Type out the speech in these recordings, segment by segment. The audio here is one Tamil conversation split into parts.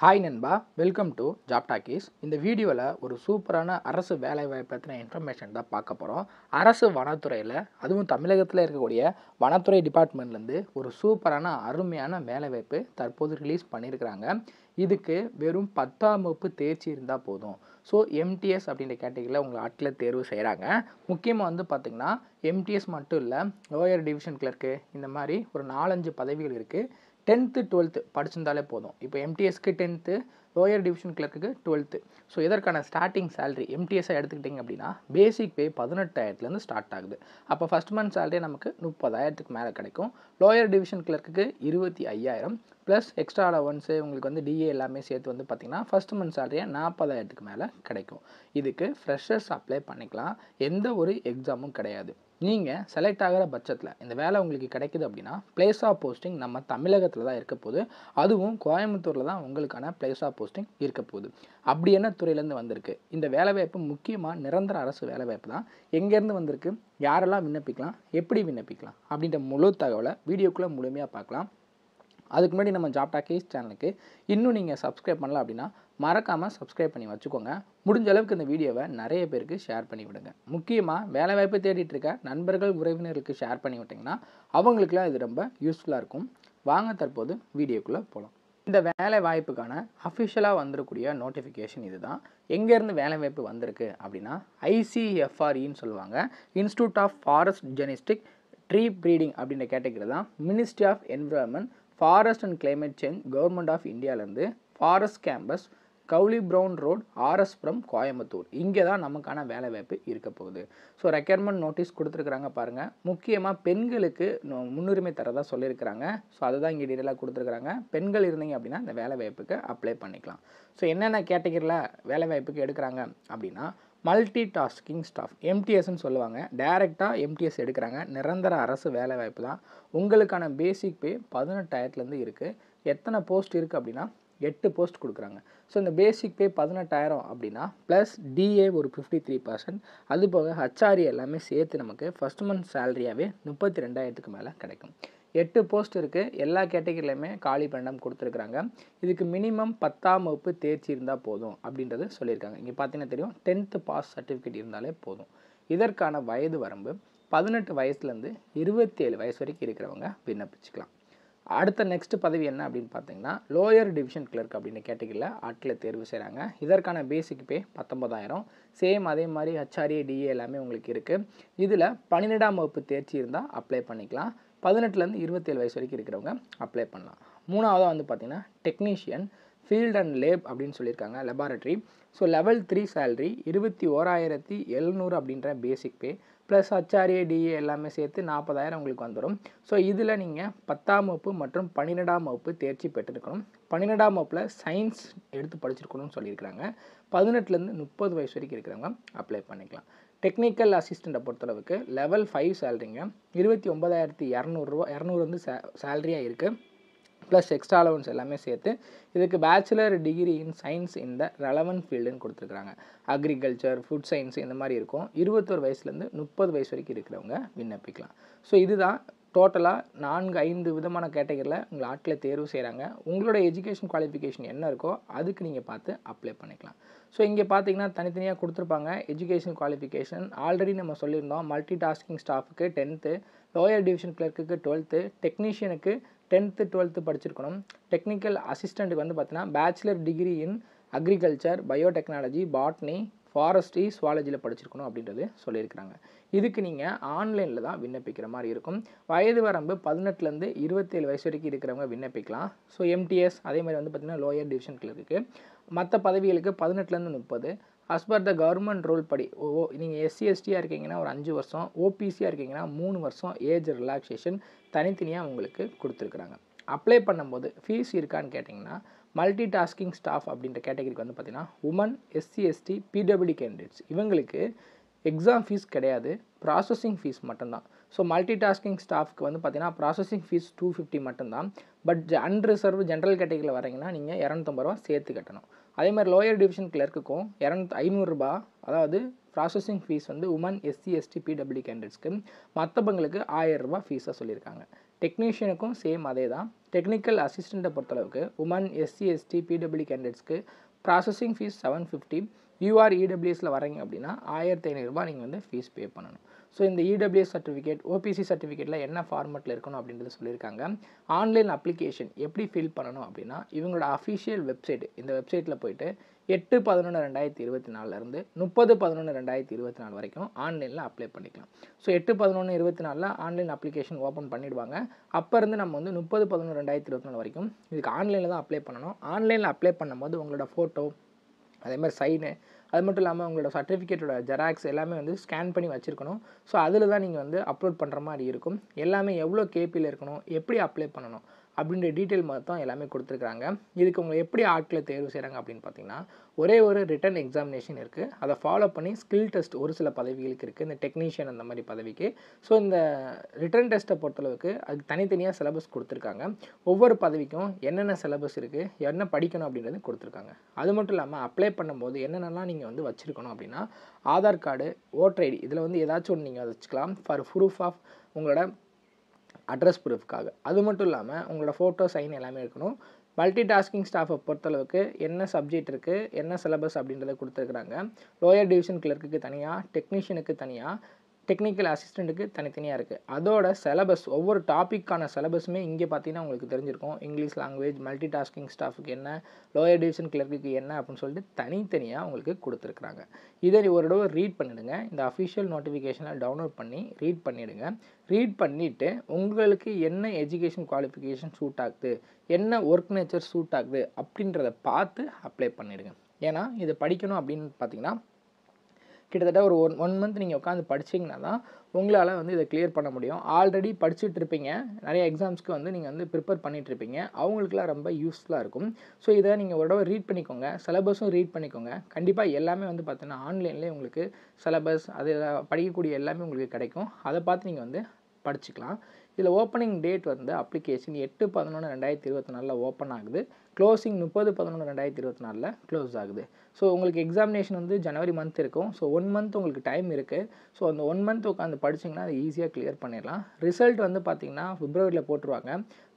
ஹாய் நண்பா, வெல்கம் டு ஜாப் டாக்கீஸ். இந்த வீடியோவில் ஒரு சூப்பரான அரசு வேலைவாய்ப்பு பற்றின இன்ஃபர்மேஷன் தான் பார்க்க போகிறோம். அரசு வனத்துறையில், அதுவும் தமிழகத்தில் இருக்கக்கூடிய வனத்துறை டிபார்ட்மெண்ட்லேருந்து ஒரு சூப்பரான அருமையான வேலைவாய்ப்பு தற்போது ரிலீஸ் பண்ணியிருக்கிறாங்க. இதுக்கு வெறும் 10ஆம் வகுப்பு தேர்ச்சி இருந்தால் போதும். ஸோ எம்டிஎஸ் அப்படின்ற கேட்டகரியில் உங்களை ஆட்களை தேர்வு செய்கிறாங்க. முக்கியமாக வந்து பார்த்திங்கன்னா எம்டிஎஸ் மட்டும் இல்லை, லோயர் டிவிஷன் கிளர்க்கு இந்த மாதிரி ஒரு 4-5 பதவிகள் இருக்குது. 10th 12th படிச்சிருந்தாலே போதும். இப்போ எம்டிஎஸ்க்கு 10th, லோயர் டிவிஷன் கிளர்க்குக்கு 12th. ஸோ இதற்கான ஸ்டார்டிங் சேலரி எம்டிஎஸ்ஸை எடுத்துக்கிட்டிங்க அப்படின்னா பேசிக் பே 18,000லேருந்து ஸ்டார்ட் ஆகுது. அப்போ ஃபஸ்ட் மந்த் சேலரி நமக்கு 30,000க்கு மேலே கிடைக்கும். லோயர் டிவிஷன் கிளர்க்குக்கு 25,000 ப்ளஸ் எக்ஸ்ட்ரா அலவன்ஸு உங்களுக்கு வந்து டிஏ எல்லாமே சேர்த்து வந்து பார்த்திங்கன்னா ஃபஸ்ட் மந்த் சேலரியை 40,000க்கு மேலே கிடைக்கும். இதுக்கு ஃப்ரெஷர்ஸ் அப்ளை பண்ணிக்கலாம். எந்த ஒரு எக்ஸாமும் கிடையாது. நீங்கள் செலக்ட் ஆகிற பட்சத்தில் இந்த வேலை உங்களுக்கு கிடைக்குது அப்படின்னா பிளேஸ் ஆஃப் போஸ்டிங் நம்ம தமிழகத்தில் தான் இருக்க போகுது. அதுவும் கோயம்புத்தூரில் தான் உங்களுக்கான பிளேஸ் ஆஃப் போஸ்டிங் இருக்க போகுது. அப்படி என்ன துறையிலேருந்து வந்திருக்கு இந்த வேலைவாய்ப்பு? முக்கியமாக நிரந்தர அரசு வேலைவாய்ப்பு தான். எங்கேருந்து வந்திருக்கு, யாரெல்லாம் விண்ணப்பிக்கலாம், எப்படி விண்ணப்பிக்கலாம் அப்படின்ற முழு தகவலை வீடியோக்குள்ளே முழுமையாக பார்க்கலாம். அதுக்கு முன்னாடி நம்ம ஜாப் டாக்கீஸ் சேனலுக்கு இன்னும் நீங்கள் சப்ஸ்கிரைப் பண்ணல அப்படின்னா மறக்காமல் சப்ஸ்கிரைப் பண்ணி வச்சுக்கோங்க. முடிஞ்ச அளவுக்கு இந்த வீடியோவை நிறைய பேருக்கு ஷேர் பண்ணி விடுங்க. முக்கியமாக வேலைவாய்ப்பு தேடிட்டு இருக்க நண்பர்கள், உறவினர்களுக்கு ஷேர் பண்ணி விட்டிங்கன்னா அவங்களுக்குலாம் இது ரொம்ப யூஸ்ஃபுல்லாக இருக்கும். வாங்க தற்போது வீடியோக்குள்ளே போகலாம். இந்த வேலை வாய்ப்புக்கான அஃபிஷியலாக வந்துடக்கூடிய நோட்டிஃபிகேஷன் இது தான். எங்கேருந்து வேலைவாய்ப்பு வந்திருக்கு அப்படின்னா ஐசிஎஃப்ஆர்இன்னு சொல்லுவாங்க, institute of forest genetic tree breeding அப்படின்ற கேட்டகரி தான். Ministry of environment, forest and climate change, government of இந்தியாவிலேருந்து forest campus, Cowley brown road, RS Puram, Coimbatore. இங்கே தான் நமக்கான வேலைவாய்ப்பு இருக்க போகுது. ஸோ ரெக்யர்மெண்ட் நோட்டீஸ் கொடுத்துருக்குறாங்க பாருங்கள். முக்கியமாக பெண்களுக்கு முன்னுரிமை தரதாக சொல்லியிருக்கிறாங்க. ஸோ அதை தான் இங்கே டீட்டெயிலாக கொடுத்துருக்குறாங்க. பெண்கள் இருந்தீங்க அப்படின்னா இந்த வேலைவாய்ப்புக்கு அப்ளை பண்ணிக்கலாம். ஸோ என்னென்ன கேட்டகரியில் வேலைவாய்ப்புக்கு எடுக்கிறாங்க அப்படின்னா மல்டி டாஸ்கிங் ஸ்டாஃப், எம்டிஎஸ்ன்னு சொல்லுவாங்க. டைரெக்டாக எம்டிஎஸ் எடுக்கிறாங்க. நிரந்தர அரசு வேலைவாய்ப்பு தான். உங்களுக்கான பேசிக் பே 18,000லேருந்து இருக்குது. எத்தனை போஸ்ட் இருக்குது அப்படின்னா 8 போஸ்ட் கொடுக்குறாங்க. ஸோ இந்த பேசிக் பே 18,000 அப்படின்னா ப்ளஸ் டிஏ ஒரு 53%, அது போக ஹச்ஆர்ஏ எல்லாமே சேர்த்து நமக்கு ஃபஸ்ட் மந்த் சேலரியாகவே 32,000க்கு மேலே கிடைக்கும். 8 போஸ்ட் இருக்குது. எல்லா கேட்டகரியிலையுமே காலி பணியிடம் கொடுத்துருக்குறாங்க. இதுக்கு மினிமம் 10ஆம் வகுப்பு தேர்ச்சி இருந்தால் போதும் அப்படின்றது சொல்லியிருக்காங்க. இங்கே பார்த்தீங்கன்னா தெரியும், 10th பாஸ் சர்டிஃபிகேட் இருந்தாலே போதும். இதற்கான வயது வரம்பு 18 வயசுலேருந்து 27 வயசு வரைக்கும் இருக்கிறவங்க விண்ணப்பிச்சுக்கலாம். அடுத்த நெக்ஸ்ட் பதவி என்ன அப்படின்னு பார்த்தீங்கன்னா லோயர் டிவிஷன் கிளர்க் அப்படின்னு கேட்டகரியில் ஆட்களை தேர்வு செய்கிறாங்க. இதற்கான பேசிக் பே 19,000. சேம் அதே மாதிரி ஹச்ஆர்ஏ டிஏ எல்லாமே உங்களுக்கு இருக்குது. இதில் 12ஆம் வகுப்பு தேர்ச்சி இருந்தால் அப்ளை பண்ணிக்கலாம். 18லேருந்து 27 வயசு வரைக்கும் இருக்கிறவங்க அப்ளை பண்ணலாம். மூணாவதாக வந்து பார்த்திங்கன்னா டெக்னீஷியன் ஃபீல்ட் அண்ட் லேப் அப்படின்னு சொல்லியிருக்காங்க, லெபார்டரி. ஸோ லெவல் 3 சேலரி 21,700 அப்படின்ற பேசிக் பே ப்ளஸ் ஹச்ஆர்ஏ டிஏ எல்லாமே சேர்த்து 40,000 உங்களுக்கு வந்துடும். ஸோ இதில் நீங்கள் 10ஆம் வகுப்பு மற்றும் 12ஆம் வகுப்பு தேர்ச்சி பெற்றிருக்கணும். 12ஆம் வகுப்பில் சயின்ஸ் எடுத்து படிச்சிருக்கணும்னு சொல்லியிருக்கிறாங்க. 18லேருந்து 30 வயசு வரைக்கும் இருக்கிறவங்க அப்ளை பண்ணிக்கலாம். டெக்னிக்கல் அசிஸ்டண்ட்டை பொறுத்தளவுக்கு லெவல் 5 சேலரிங்க 29,200 வந்து சேலரியாக இருக்குது. ப்ளஸ் எக்ஸ்ட்ரா அலவன்ஸ் எல்லாமே சேர்த்து இதுக்கு பேச்சுலர் டிகிரி இன் சயின்ஸ் இந்த ரெலவென்ட் ஃபீல்டுன்னு கொடுத்துருக்குறாங்க. அக்ரிகல்ச்சர், ஃபுட் சயின்ஸ் இந்த மாதிரி இருக்கும். 21 வயசுலேருந்து 30 வயசு வரைக்கும் இருக்கிறவங்க விண்ணப்பிக்கலாம். ஸோ இதுதான் டோட்டலாக 4-5 விதமான கேட்டகரியில் உங்களை ஆட்களை தேர்வு செய்கிறாங்க. உங்களோட எஜுகேஷன் குவாலிஃபிகேஷன் என்ன இருக்கோ அதுக்கு நீங்கள் பார்த்து அப்ளை பண்ணிக்கலாம். ஸோ இங்கே பார்த்தீங்கன்னா தனித்தனியாக கொடுத்துருப்பாங்க. எஜுகேஷன் குவாலிஃபிகேஷன் ஆல்ரெடி நம்ம சொல்லியிருந்தோம். மல்டி டாஸ்கிங் ஸ்டாஃபுக்கு 10th, லோயர் டிவிஷன் கிளர்க்குக்கு 12th, டெக்னீஷியனுக்கு 10th 12th படிச்சிருக்கணும். டெக்னிக்கல் அசிஸ்டண்ட்டுக்கு வந்து பார்த்தீங்கன்னா bachelor degree in agriculture, biotechnology, botany, forestry, சுவாலஜியில் படிச்சிருக்கணும் அப்படின்றது சொல்லியிருக்கிறாங்க. இதுக்கு நீங்கள் ஆன்லைனில் தான் விண்ணப்பிக்கிற மாதிரி இருக்கும். வயது வரம்பு 18லேருந்து 27 வயசு வரைக்கும் இருக்கிறவங்க விண்ணப்பிக்கலாம். ஸோ எம்டிஎஸ் அதே மாதிரி வந்து பார்த்திங்கன்னா லோயர் டிவிஷன் கிளர்க்கு. மற்ற பதவிகளுக்கு 18லேருந்து 30. As per the government rule படி நீங்கள் எஸ்சி எஸ்டியாக இருக்கீங்கன்னா ஒரு 5 வருஷம், ஓபிசியாக இருக்கீங்கன்னா 3 வருஷம் ஏஜ் ரிலாக்ஸேஷன் தனித்தனியாக உங்களுக்கு கொடுத்துருக்குறாங்க. அப்ளை பண்ணும்போது ஃபீஸ் இருக்கான்னு கேட்டிங்கன்னா மல்டி டாஸ்கிங் ஸ்டாஃப் அப்படின்ற கேட்டகரிக்கு வந்து பார்த்திங்கன்னா woman, SC ST, PWD candidates இவங்களுக்கு எக்ஸாம் ஃபீஸ் கிடையாது, ப்ராசஸிங் ஃபீஸ் மட்டும்தான். ஸோ மல்டி டாஸ்கிங் ஸ்டாஃப்க்கு வந்து பார்த்திங்கன்னா ப்ராசஸிங் ஃபீஸ் 250 மட்டும்தான். பட் அன்ரிசர்வ் ஜென்ரல் கேட்டகரியில் வரீங்கன்னா நீங்கள் 250 ரூபா சேர்த்து கட்டணும். அதே மாதிரி லோயர் டிவிஷன் கிளர்க்குக்கும் 500 ரூபா, அதாவது ப்ராசஸிங் ஃபீஸ் வந்து உமன், எஸ்சி எஸ்டி, பிடபிள்யூ கேண்டிடேட்ஸ்க்கு. மற்றவங்களுக்கு 1000 ரூபா ஃபீஸாக சொல்லியிருக்காங்க. டெக்னீஷியனுக்கும் சேம் அதே தான். டெக்னிக்கல் அசிஸ்டண்ட்டை பொறுத்தளவுக்கு உமன், எஸ்சி, எஸ்டி, பிடபிள்யூ கேண்டிடேட்ஸ்க்கு ப்ராசஸிங் ஃபீஸ் 750. யூஆர் இடபிள்யூஎஸில் வரீங்க அப்படின்னா 1500 நீங்கள் வந்து ஃபீஸ் பே பண்ணணும். ஸோ இந்த இடபிள்யூஎஸ் சர்டிஃபிகேட், ஓபிசி சர்டிஃபிகேட்டில் என்ன ஃபார்மெட்டில் இருக்கணும் அப்படின்றது சொல்லியிருக்காங்க. ஆன்லைன் அப்ளிகேஷன் எப்படி ஃபில் பண்ணணும் அப்படின்னா இவங்களோட அஃபிஷியல் வெப்சைட், இந்த வெப்சைட்டில் போய்ட்டு 8/11/2024 30/11/2024 வரைக்கும் ஆன்லைனில் அப்ளை பண்ணிக்கலாம். ஸோ 8/11/24 ஆன்லைன் அப்ளிகேஷன் ஓப்பன் பண்ணிவிடுவாங்க. அப்போ இருந்து நம்ம வந்து 30/11/2024 வரைக்கும் இதுக்கு ஆன்லைனில் தான் அப்ளை பண்ணணும். ஆன்லைனில் அப்ளை பண்ணும்போது உங்களோட ஃபோட்டோ, அதே மாதிரி சைனு, அது மட்டும் இல்லாமல் உங்களோட சர்டிஃபிகேட்டோட ஜெராக்ஸ் எல்லாமே வந்து ஸ்கேன் பண்ணி வச்சுருக்கணும். ஸோ அதில் தான் நீங்கள் வந்து அப்லோட் பண்ணுற மாதிரி இருக்கும். எல்லாமே எவ்வளோ கேபியில் இருக்கணும், எப்படி அப்ளை பண்ணணும் அப்படின்ற டீட்டெயில் மொத்தம் எல்லாமே கொடுத்துருக்காங்க. இதுக்கு உங்களை எப்படி ஆட்களை தேர்வு செய்கிறாங்க அப்படின்னு பார்த்தீங்கன்னா ஒரே ஒரு ரிட்டன் எக்ஸாமினேஷன் இருக்குது. அதை ஃபாலோ பண்ணி ஸ்கில் டெஸ்ட் ஒரு சில பதவிகளுக்கு இருக்குது, இந்த டெக்னீஷியன் அந்த மாதிரி பதவிக்கு. ஸோ இந்த ரிட்டன் டெஸ்ட்டை பொறுத்தளவுக்கு அதுக்கு தனித்தனியாக சிலபஸ் கொடுத்துருக்காங்க. ஒவ்வொரு பதவிக்கும் என்னென்ன சிலபஸ் இருக்குது, என்ன படிக்கணும் அப்படின்றது கொடுத்துருக்காங்க. அது மட்டும் இல்லாமல் அப்ளை பண்ணும்போது என்னென்னலாம் நீங்கள் வந்து வச்சுருக்கணும் அப்படின்னா ஆதார் கார்டு, ஓட்டர் ஐடி, இதில் வந்து ஏதாச்சும் ஒன்று நீங்கள் வச்சுக்கலாம் ஃபார் ப்ரூஃப் ஆஃப் உங்களோட அட்ரஸ் ப்ரூஃப்காக. அது மட்டும் இல்லாமல் உங்களோட ஃபோட்டோ, சைன் எல்லாமே இருக்கணும். மல்டி டாஸ்கிங் ஸ்டாஃபை பொறுத்தளவுக்கு என்ன சப்ஜெக்ட் இருக்குது, என்ன சிலபஸ் அப்படின்றத கொடுத்துருக்குறாங்க. லோயர் டிவிஷன் கிளர்க்குக்கு தனியாக, டெக்னீஷியனுக்கு தனியாக, டெக்னிக்கல் அசிஸ்டண்ட்டுக்கு தனித்தனியாக இருக்குது. அதோட சிலபஸ், ஒவ்வொரு டாப்பிக்கான சிலபஸுமே இங்கே பார்த்தீங்கன்னா உங்களுக்கு தெரிஞ்சிருக்கும். இங்கிலீஷ் லாங்குவேஜ், மல்டி டாஸ்கிங் ஸ்டாஃபுக்கு என்ன, லோயர் டிவிஷன் கிளர்க்குக்கு என்ன அப்படின்னு சொல்லிட்டு தனித்தனியாக உங்களுக்கு கொடுத்துருக்குறாங்க. இதை ஒரு தடவை ரீட் பண்ணிவிடுங்க. இந்த அஃபிஷியல் நோட்டிஃபிகேஷனை டவுன்லோட் பண்ணி ரீட் பண்ணிவிடுங்க. ரீட் பண்ணிவிட்டு உங்களுக்கு என்ன எஜுகேஷன் குவாலிஃபிகேஷன் சூட் ஆகுது, என்ன ஒர்க் நேச்சர் சூட் ஆகுது அப்படின்றத பார்த்து அப்ளை பண்ணிவிடுங்க. ஏன்னா இது படிக்கணும் அப்படின்னு பார்த்தீங்கன்னா கிட்டத்தட்ட ஒரு ஒன் மந்த் நீங்கள் உட்காந்து படிச்சிங்கன்னா தான் உங்களால் வந்து இதை கிளியர் பண்ண முடியும். ஆல்ரெடி படிச்சுட்டு இருப்பீங்க, நிறைய எக்ஸாம்ஸ்க்கு வந்து நீங்கள் வந்து ப்ரிப்பேர் பண்ணிகிட்ருப்பீங்க, அவங்களுக்குலாம் ரொம்ப யூஸ்ஃபுல்லாக இருக்கும். ஸோ இதை நீங்கள் ஒரு தடவை ரீட் பண்ணிக்கோங்க, சிலபஸும் ரீட் பண்ணிக்கோங்க. கண்டிப்பாக எல்லாமே வந்து பார்த்தீங்கன்னா ஆன்லைன்லேயே உங்களுக்கு சிலபஸ், அதில் படிக்கக்கூடிய எல்லாமே உங்களுக்கு கிடைக்கும். அதை பார்த்து நீங்கள் வந்து படிச்சுக்கலாம். இதில் ஓப்பனிங் டேட் வந்து அப்ளிகேஷன் 8/11/2024 ஓப்பன் ஆகுது. க்ளோசிங் 30/11/2024 க்ளோஸ் ஆகுது. ஸோ உங்களுக்கு எக்ஸாமினேஷன் வந்து ஜனவரி மந்த் இருக்கும். ஸோ 1 மந்த் உங்களுக்கு டைம் இருக்குது. ஸோ அந்த 1 மந்த் உட்காந்து படிச்சிங்கன்னா அது ஈஸியாக கிளியர் பண்ணிடலாம். ரிசல்ட் வந்து பார்த்திங்கன்னா பிப்ரவரியில் போட்டுருவாங்க.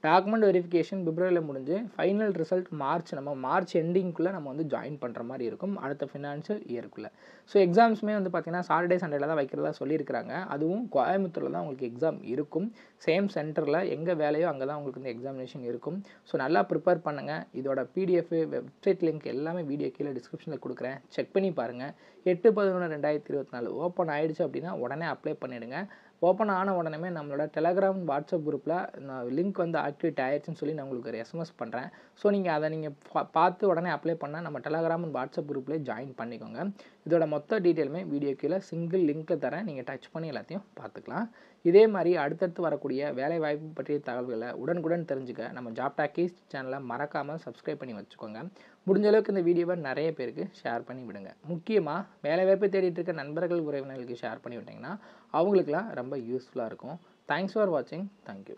டாக்குமெண்ட் வெரிஃபிகேஷன் பிப்ரவரியில் முடிஞ்சு ஃபைனல் ரிசல்ட் மார்ச் எண்டிங்குள்ளே நம்ம வந்து ஜாயின் பண்ணுற மாதிரி இருக்கும் அடுத்த ஃபினான்ஷியல் இயருக்குள்ளே. ஸோ எக்ஸாம்ஸுமே வந்து பார்த்திங்கன்னா சாட்டர்டே சண்டேல தான் வைக்கிறதா சொல்லியிருக்கிறாங்க. அதுவும் கோயம்புத்தூரில் தான் உங்களுக்கு எக்ஸாம் இருக்கும். சேம் சென்டரில் எங்கே வேலையோ அங்கே தான் உங்களுக்கு இந்த எக்ஸாமினேஷன் இருக்கும். ஸோ நல்லா ப்ரிப்பேர் பண்ணுங்கள். இதோட பிடிஎஃப், வெப்சைட் லிங்க் எல்லாமே வீடியோ கீழே டிஸ்கிரிப்ஷனில் கொடுக்குறேன், செக் பண்ணி பாருங்கள். 8/11/2024 ஓப்பன் ஆகிடுச்சு அப்படின்னா உடனே அப்ளை பண்ணிவிடுங்க. ஓப்பன் ஆன உடனே நம்மளோட டெலகிராம், வாட்ஸ்அப் குரூப்பில் நான் லிங்க் வந்து ஆக்டிவேட் ஆகிடுச்சுன்னு சொல்லி நான் உங்களுக்கு ஒரு எஸ்எம்எஸ் பண்ணுறேன். ஸோ நீங்கள் அதை நீங்கள் பார்த்து உடனே அப்ளை பண்ணால் நம்ம டெலகிராம் அண்ட் வாட்ஸ்அப் குரூப்லேயே ஜாயின் பண்ணிக்கோங்க. இதோட மொத்த டீட்டெயிலுமே வீடியோ கீழே சிங்கிள் லிங்க்கில் தரேன், நீங்கள் டச் பண்ணி எல்லாத்தையும் பார்த்துக்கலாம். இதே மாதிரி அடுத்தடுத்து வரக்கூடிய வேலை வாய்ப்பு பற்றிய தகவல்களை உடனுக்குடன் தெரிஞ்சுக்க நம்ம ஜாப் டாக்கீஸ் சேனலை மறக்காமல் சப்ஸ்கிரைப் பண்ணி வச்சுக்கோங்க. முடிஞ்ச அளவுக்கு இந்த வீடியோவை நிறைய பேருக்கு ஷேர் பண்ணி விடுங்க. முக்கியமாக வேலைவாய்ப்பு தேடிட்டு இருக்க நண்பர்கள், உறவினர்களுக்கு ஷேர் பண்ணி விட்டிங்கன்னா அவங்களுக்குலாம் ரொம்ப யூஸ்ஃபுல்லாக இருக்கும். தேங்க்ஸ் ஃபார் வாட்சிங். தேங்க்யூ.